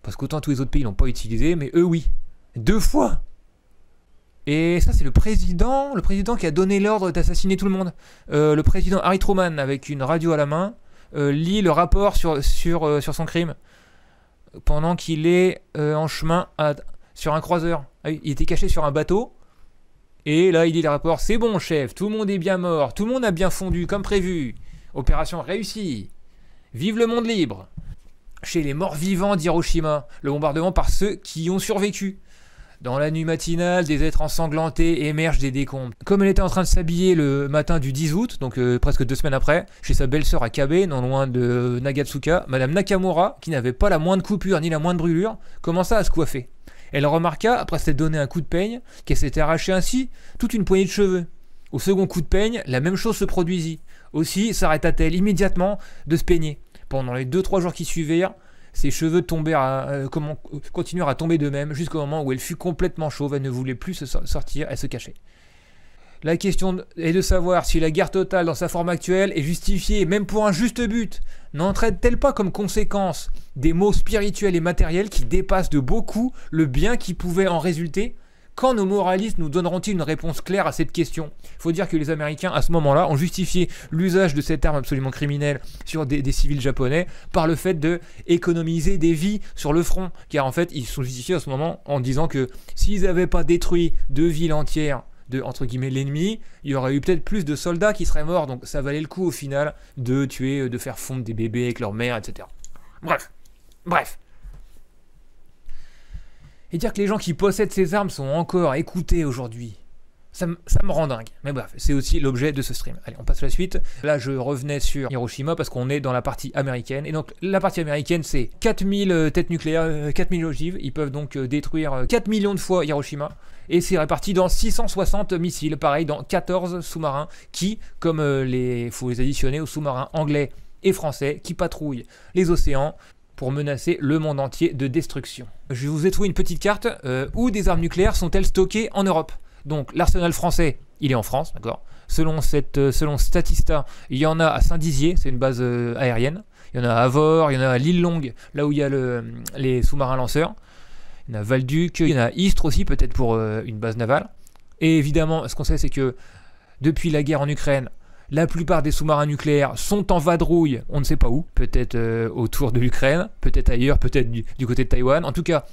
Parce qu'autant tous les autres pays l'ont pas utilisé, mais eux oui. 2 fois. Et ça c'est le président qui a donné l'ordre d'assassiner tout le monde. Le président Harry Truman, avec une radio à la main, lit le rapport sur son crime. Pendant qu'il est en chemin sur un croiseur. Il était caché sur un bateau. Et là il lit le rapport. C'est bon chef, tout le monde est bien mort. Tout le monde a bien fondu comme prévu. Opération réussie. Vive le monde libre. Chez les morts vivants d'Hiroshima, le bombardement par ceux qui ont survécu. Dans la nuit matinale, des êtres ensanglantés émergent des décombres. Comme elle était en train de s'habiller le matin du 10 août, donc presque 2 semaines après, chez sa belle-sœur à Kabe, non loin de Nagatsuka, Madame Nakamura, qui n'avait pas la moindre coupure ni la moindre brûlure, commença à se coiffer. Elle remarqua, après s'être donné un coup de peigne, qu'elle s'était arraché ainsi toute une poignée de cheveux. Au second coup de peigne, la même chose se produisit. Aussi s'arrêta-t-elle immédiatement de se peigner. Pendant les 2-3 jours qui suivirent, ses cheveux continuèrent à tomber d'eux-mêmes jusqu'au moment où elle fut complètement chauve. Elle ne voulait plus se sortir, elle se cachait. La question est de savoir si la guerre totale dans sa forme actuelle est justifiée, même pour un juste but, n'entraîne-t-elle pas comme conséquence des maux spirituels et matériels qui dépassent de beaucoup le bien qui pouvait en résulter? Quand nos moralistes nous donneront-ils une réponse claire à cette question? Il faut dire que les Américains, à ce moment-là, ont justifié l'usage de cette arme absolument criminelle sur des civils japonais par le fait de économiser des vies sur le front. Car en fait, ils sont justifiés à ce moment en disant que s'ils n'avaient pas détruit 2 villes entières de, entre guillemets, l'ennemi, il y aurait eu peut-être plus de soldats qui seraient morts. Donc ça valait le coup au final de tuer, de faire fondre des bébés avec leur mère, etc. Bref. Et dire que les gens qui possèdent ces armes sont encore écoutés aujourd'hui, ça me rend dingue. Mais bref, c'est aussi l'objet de ce stream. Allez, on passe à la suite. Là, je revenais sur Hiroshima parce qu'on est dans la partie américaine. Et donc, la partie américaine, c'est 4000 têtes nucléaires, 4000 ogives. Ils peuvent donc détruire 4 millions de fois Hiroshima. Et c'est réparti dans 660 missiles, pareil, dans 14 sous-marins qui, comme faut les additionner aux sous-marins anglais et français, qui patrouillent les océans pour menacer le monde entier de destruction. Je vous ai trouvé une petite carte où des armes nucléaires sont-elles stockées en Europe. Donc l'arsenal français, il est en France, d'accord. Selon Statista, il y en a à Saint-Dizier, c'est une base aérienne. Il y en a à Avord, il y en a à l'île-Longue, là où il y a les sous-marins lanceurs. Il y en a à Val-Duc, il y en a à Istres aussi, peut-être pour une base navale. Et évidemment, ce qu'on sait, c'est que depuis la guerre en Ukraine, la plupart des sous-marins nucléaires sont en vadrouille, on ne sait pas où, peut-être autour de l'Ukraine, peut-être ailleurs, peut-être du côté de Taïwan. En tout cas,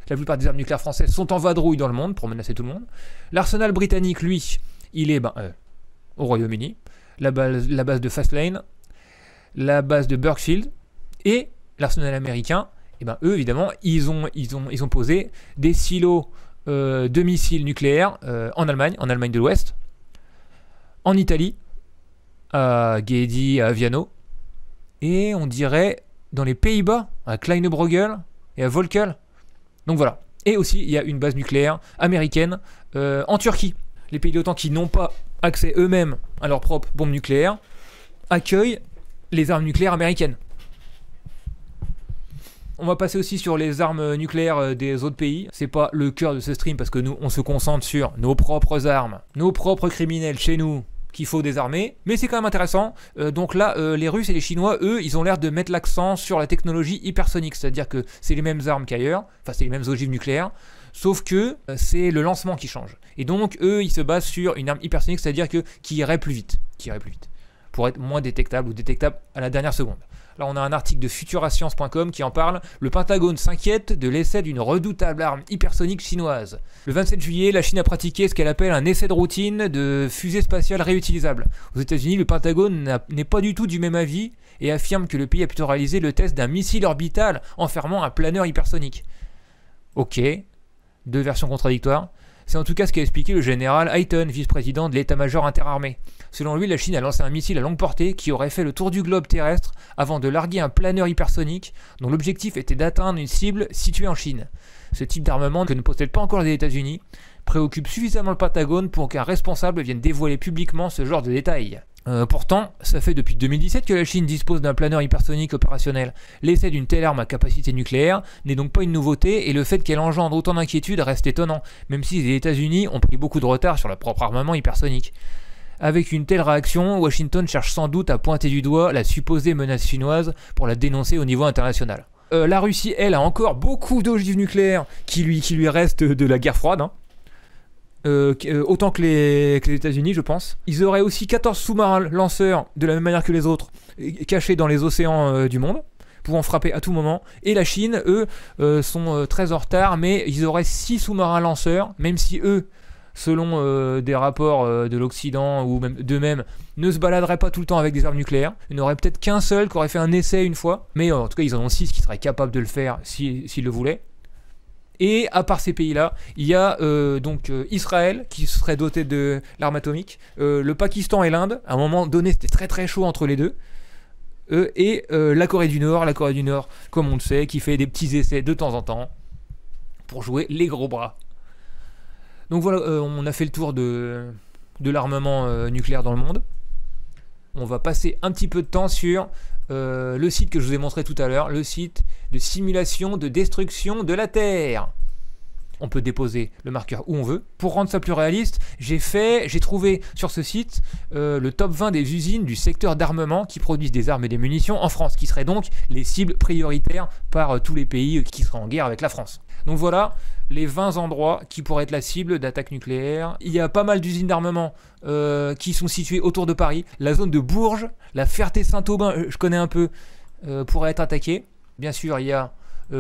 la plupart des armes nucléaires françaises sont en vadrouille dans le monde pour menacer tout le monde. L'arsenal britannique, lui, il est au Royaume-Uni. La base de Fastlane, la base de Burkfield et l'arsenal américain. Et eux, évidemment, ils ont posé des silos de missiles nucléaires en Allemagne de l'Ouest, en Italie, à Gedi, à Aviano, et on dirait dans les Pays-Bas, à Kleinebruegel et à Volkel. Donc voilà. Et aussi, il y a une base nucléaire américaine en Turquie. Les pays de l'OTAN qui n'ont pas accès eux-mêmes à leurs propres bombes nucléaires accueillent les armes nucléaires américaines. On va passer aussi sur les armes nucléaires des autres pays. C'est pas le cœur de ce stream parce que nous, on se concentre sur nos propres armes, nos propres criminels chez nous qu'il faut désarmer, mais c'est quand même intéressant. Donc là, les Russes et les Chinois, eux, ils ont l'air de mettre l'accent sur la technologie hypersonique, c'est-à-dire que c'est les mêmes armes qu'ailleurs, enfin c'est les mêmes ogives nucléaires, sauf que c'est le lancement qui change. Et donc eux, ils se basent sur une arme hypersonique, c'est-à-dire qui irait plus vite, pour être moins détectable ou détectable à la dernière seconde. Là, on a un article de futurascience.com qui en parle. Le Pentagone s'inquiète de l'essai d'une redoutable arme hypersonique chinoise. Le 27 juillet, la Chine a pratiqué ce qu'elle appelle un essai de routine de fusée spatiale réutilisable. Aux États-Unis, le Pentagone n'est pas du tout du même avis et affirme que le pays a plutôt réalisé le test d'un missile orbital enfermant un planeur hypersonique. Ok, 2 versions contradictoires. C'est en tout cas ce qu'a expliqué le général Hayton, vice-président de l'état-major interarmé. Selon lui, la Chine a lancé un missile à longue portée qui aurait fait le tour du globe terrestre avant de larguer un planeur hypersonique dont l'objectif était d'atteindre une cible située en Chine. Ce type d'armement, que ne possèdent pas encore les États-Unis, préoccupe suffisamment le Pentagone pour qu'un responsable vienne dévoiler publiquement ce genre de détails. Pourtant, ça fait depuis 2017 que la Chine dispose d'un planeur hypersonique opérationnel. L'essai d'une telle arme à capacité nucléaire n'est donc pas une nouveauté et le fait qu'elle engendre autant d'inquiétudes reste étonnant, même si les États-Unis ont pris beaucoup de retard sur leur propre armement hypersonique. Avec une telle réaction, Washington cherche sans doute à pointer du doigt la supposée menace chinoise pour la dénoncer au niveau international. La Russie, elle, a encore beaucoup d'ogives nucléaires qui lui restent de la guerre froide, autant que les États-Unis, je pense. Ils auraient aussi 14 sous-marins lanceurs, de la même manière que les autres, cachés dans les océans du monde, pouvant frapper à tout moment. Et la Chine, eux, sont très en retard, mais ils auraient 6 sous-marins lanceurs, même si eux, selon des rapports de l'Occident ou même d'eux-mêmes, ne se baladeraient pas tout le temps avec des armes nucléaires. Il n'y en aurait peut-être qu'un seul qui aurait fait un essai une fois, mais en tout cas, ils en ont 6 qui seraient capables de le faire s'ils le voulaient. Et à part ces pays-là, il y a donc Israël qui serait doté de l'arme atomique, le Pakistan et l'Inde. À un moment donné, c'était très très chaud entre les deux. Et la Corée du Nord, comme on le sait, qui fait des petits essais de temps en temps pour jouer les gros bras. Donc voilà, on a fait le tour de l'armement nucléaire dans le monde. On va passer un petit peu de temps sur le site que je vous ai montré tout à l'heure, le site de simulation de destruction de la Terre. On peut déposer le marqueur où on veut. Pour rendre ça plus réaliste, j'ai trouvé sur ce site le top 20 des usines du secteur d'armement qui produisent des armes et des munitions en France, qui seraient donc les cibles prioritaires par tous les pays qui seraient en guerre avec la France. Donc voilà les 20 endroits qui pourraient être la cible d'attaques nucléaires. Il y a pas mal d'usines d'armement qui sont situées autour de Paris. La zone de Bourges, la Ferté-Saint-Aubin, je connais un peu, pourrait être attaquée. Bien sûr, il y a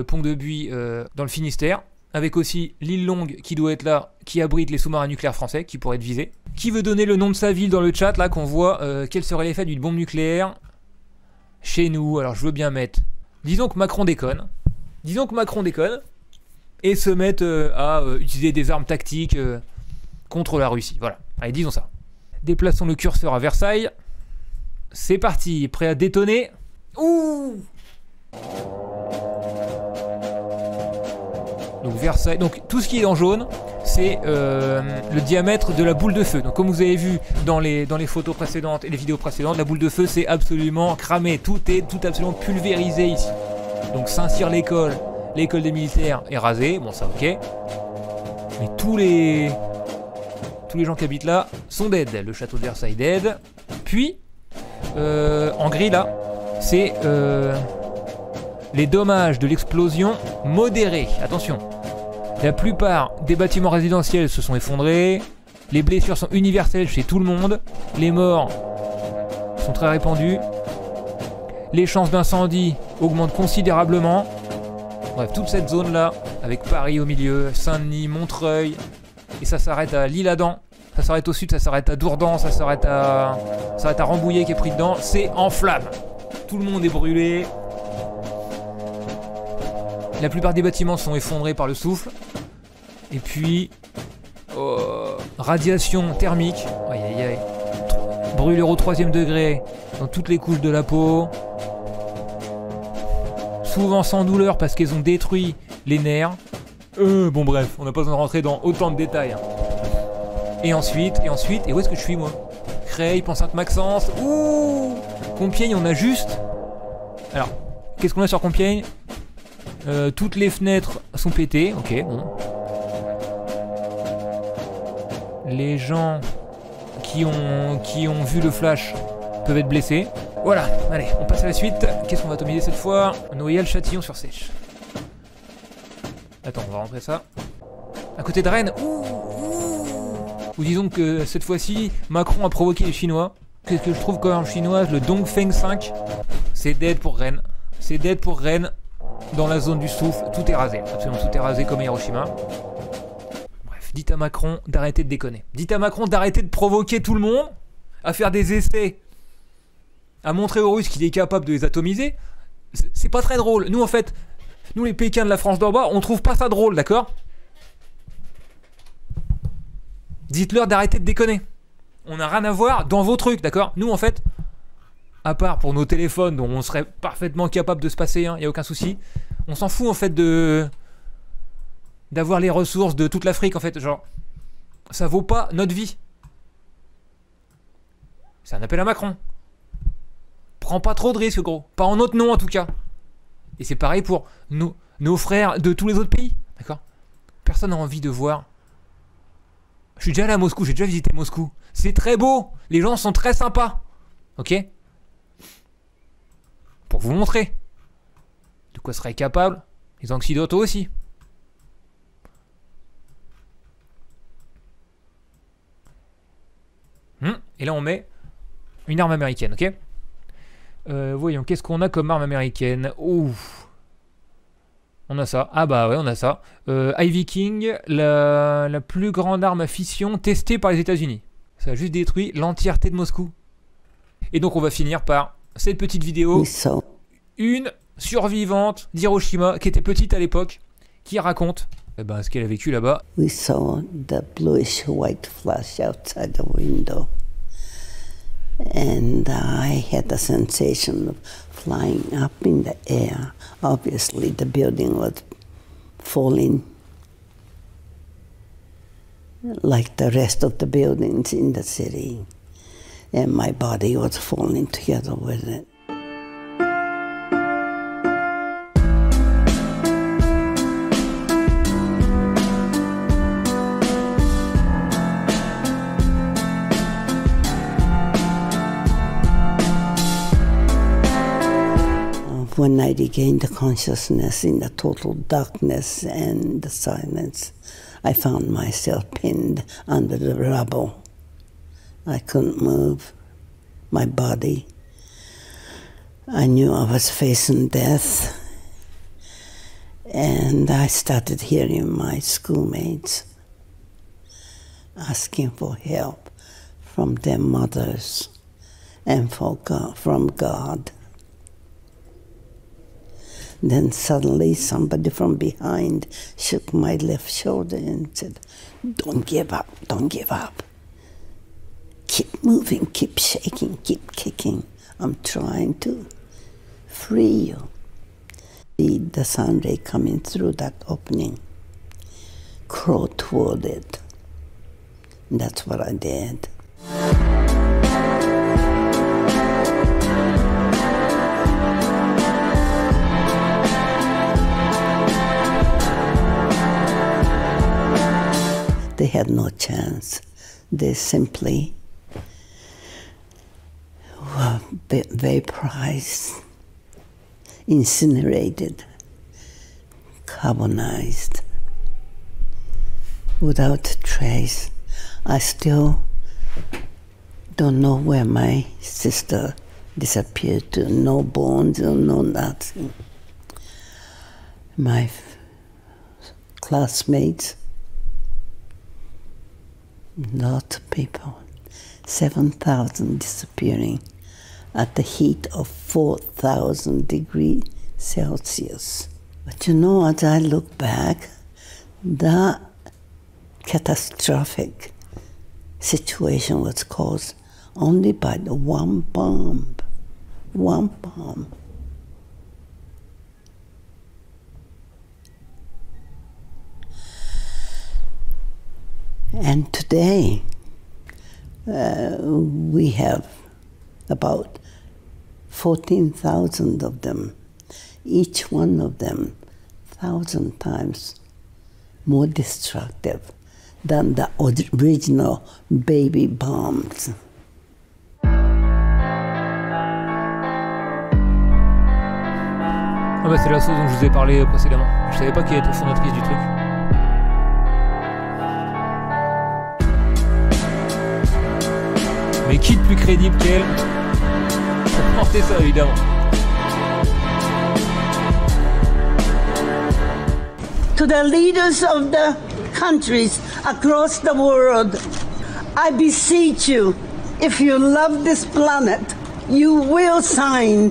Pont-de-Buis dans le Finistère, avec aussi l'île Longue qui doit être là, qui abrite les sous-marins nucléaires français, qui pourraient être visés. Qui veut donner le nom de sa ville dans le chat, là, qu'on voit quel serait l'effet d'une bombe nucléaire chez nous? Alors, je veux bien mettre... Disons que Macron déconne. Et se mettent à utiliser des armes tactiques contre la Russie. Voilà, allez, disons ça. Déplaçons le curseur à Versailles. C'est parti, prêt à détonner. Ouh! Donc Versailles, donc tout ce qui est en jaune, c'est le diamètre de la boule de feu. Donc comme vous avez vu dans les photos précédentes et les vidéos précédentes, la boule de feu c'est absolument cramé. Tout est absolument pulvérisé ici. Donc Saint-Cyr l'école des militaires est rasée, bon ça ok. Mais tous les gens qui habitent là sont dead. Le château de Versailles dead. Puis en gris là, c'est les dommages de l'explosion modérés. Attention. La plupart des bâtiments résidentiels se sont effondrés. Les blessures sont universelles chez tout le monde. Les morts sont très répandus. Les chances d'incendie augmentent considérablement. Bref, toute cette zone-là, avec Paris au milieu, Saint-Denis, Montreuil, et ça s'arrête à l'Isle-Adam, ça s'arrête au sud, ça s'arrête à Dourdan, ça s'arrête à Rambouillet qui est pris dedans, c'est en flammes. Tout le monde est brûlé. La plupart des bâtiments sont effondrés par le souffle. Et puis, radiation thermique, aïe aïe aïe, brûlure au 3e degré dans toutes les couches de la peau. Souvent sans douleur parce qu'ils ont détruit les nerfs. Bon bref, on n'a pas besoin de rentrer dans autant de détails. Et ensuite, et où est-ce que je suis moi? Creil, Pont-Sainte-Maxence, ouh, Compiègne, on a juste... Alors, qu'est-ce qu'on a sur Compiègne? Toutes les fenêtres sont pétées, ok, bon. Les gens qui ont vu le flash peuvent être blessés. Voilà, allez, on passe à la suite. Qu'est-ce qu'on va atomiser cette fois? Noyal-Châtillon sur Seiche. Attends, on va rentrer ça. À côté de Rennes, ou disons que cette fois-ci, Macron a provoqué les Chinois. Qu'est-ce que je trouve quand même chinoise? Le Dongfeng 5. C'est dead pour Rennes. C'est dead pour Rennes. Dans la zone du souffle, tout est rasé. Absolument tout est rasé comme à Hiroshima. Bref, dites à Macron d'arrêter de déconner. Dites à Macron d'arrêter de provoquer tout le monde, à faire des essais, à montrer aux Russes qu'il est capable de les atomiser. C'est pas très drôle. Nous, en fait, nous les Pékins de la France d'en bas, on trouve pas ça drôle, d'accord? Dites-leur d'arrêter de déconner. On n'a rien à voir dans vos trucs, d'accord? Nous, en fait... À part pour nos téléphones dont on serait parfaitement capable de se passer, hein, y a aucun souci. On s'en fout en fait d'avoir les ressources de toute l'Afrique en fait, genre ça vaut pas notre vie. C'est un appel à Macron. Prends pas trop de risques gros, pas en notre nom en tout cas. Et c'est pareil pour nos frères de tous les autres pays, d'accord? Personne n'a envie de voir. Je suis déjà allé à Moscou, j'ai déjà visité Moscou. C'est très beau, les gens sont très sympas, ok? Pour vous montrer de quoi seraient capables les Occidentaux aussi. Et là on met une arme américaine, ok? Voyons, qu'est-ce qu'on a comme arme américaine? Ouf. On a ça. Ah bah ouais, on a ça. Ivy King, la plus grande arme à fission testée par les États-Unis. Ça a juste détruit l'entièreté de Moscou. Et donc on va finir par cette petite vidéo. Une survivante d'Hiroshima qui était petite à l'époque, qui raconte ce qu'elle a vécu là-bas. We saw the bluish white flash outside the window. And I had the sensation of flying up in the air. Obviously the building was falling like the rest of the buildings in the city. And my body was falling together with it. when I regained the consciousness in the total darkness and the silence, I found myself pinned under the rubble. I couldn't move my body. I knew I was facing death, and I started hearing my schoolmates asking for help from their mothers and from God. Then suddenly somebody from behind shook my left shoulder and said, "Don't give up, don't give up. Keep moving, keep shaking, keep kicking. I'm trying to free you." See the sun ray coming through that opening. Crawl toward it. That's what I did. They had no chance. They simply were vaporized, incinerated, carbonized, without trace. I still don't know where my sister disappeared to. No bones, no nothing. My classmates, lots of people, 7,000 disappearing at the heat of 4,000 degrees Celsius. But you know, as I look back, that catastrophic situation was caused only by the one bomb. One bomb. And today, we have about 14,000 of them, each one of them 1,000 times more destructive than the original baby bombs. Ah bah c'est la sauce dont je vous ai parlé précédemment. Je savais pas qui était fondatrice du truc. Mais qui de plus crédible qu'elle pour porter ça, évidemment. To the leaders of the countries across the world, I beseech you, if you love this planet, you will sign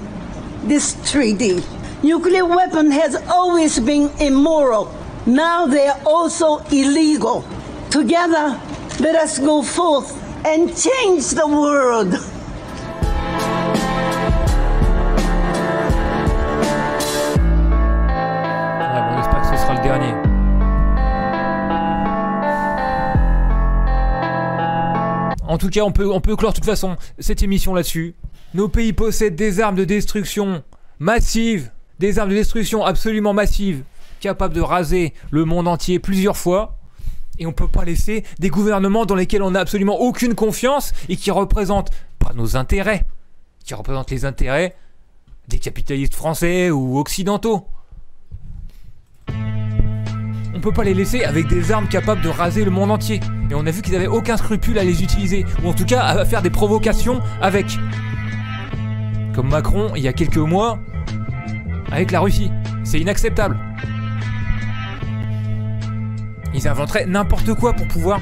this treaty. Nuclear weapon has always been immoral. Now they are also illegal. Together, let us go forth and change the world. Ouais, bon, j'espère que ce sera le dernier. En tout cas, on peut clore de toute façon cette émission là-dessus. Nos pays possèdent des armes de destruction massives, des armes de destruction absolument massives, capables de raser le monde entier plusieurs fois. Et on peut pas laisser des gouvernements dans lesquels on n'a absolument aucune confiance et qui représentent pas nos intérêts, qui représentent les intérêts des capitalistes français ou occidentaux. On peut pas les laisser avec des armes capables de raser le monde entier. Et on a vu qu'ils avaient aucun scrupule à les utiliser, ou en tout cas à faire des provocations avec. Comme Macron, il y a quelques mois, avec la Russie. C'est inacceptable. Ils inventeraient n'importe quoi pour pouvoir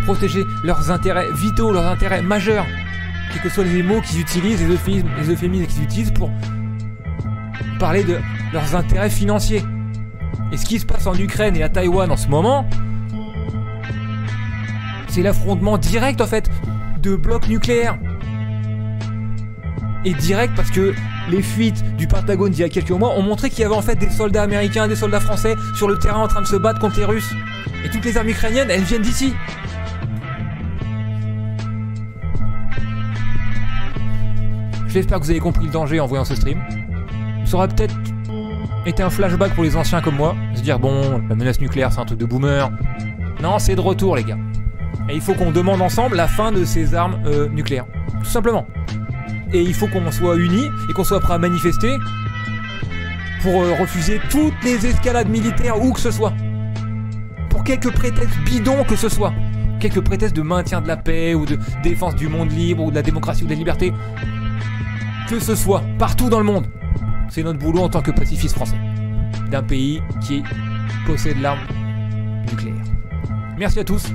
protéger leurs intérêts vitaux, leurs intérêts majeurs. Quels que soient les mots qu'ils utilisent, les euphémismes qu'ils utilisent pour parler de leurs intérêts financiers. Et ce qui se passe en Ukraine et à Taïwan en ce moment, c'est l'affrontement direct en fait de blocs nucléaires. Et direct parce que les fuites du Pentagone d'il y a quelques mois ont montré qu'il y avait en fait des soldats américains, des soldats français sur le terrain en train de se battre contre les Russes. Et toutes les armes ukrainiennes, elles viennent d'ici. J'espère que vous avez compris le danger en voyant ce stream. Ça aura peut-être été un flashback pour les anciens comme moi. Se dire bon, la menace nucléaire c'est un truc de boomer. Non, c'est de retour les gars. Et il faut qu'on demande ensemble la fin de ces armes nucléaires. Tout simplement. Et il faut qu'on soit unis et qu'on soit prêt à manifester pour refuser toutes les escalades militaires où que ce soit. Pour quelques prétextes bidons que ce soit. Quelques prétextes de maintien de la paix ou de défense du monde libre ou de la démocratie ou de la liberté. Que ce soit, partout dans le monde. C'est notre boulot en tant que pacifistes français. D'un pays qui possède l'arme nucléaire. Merci à tous.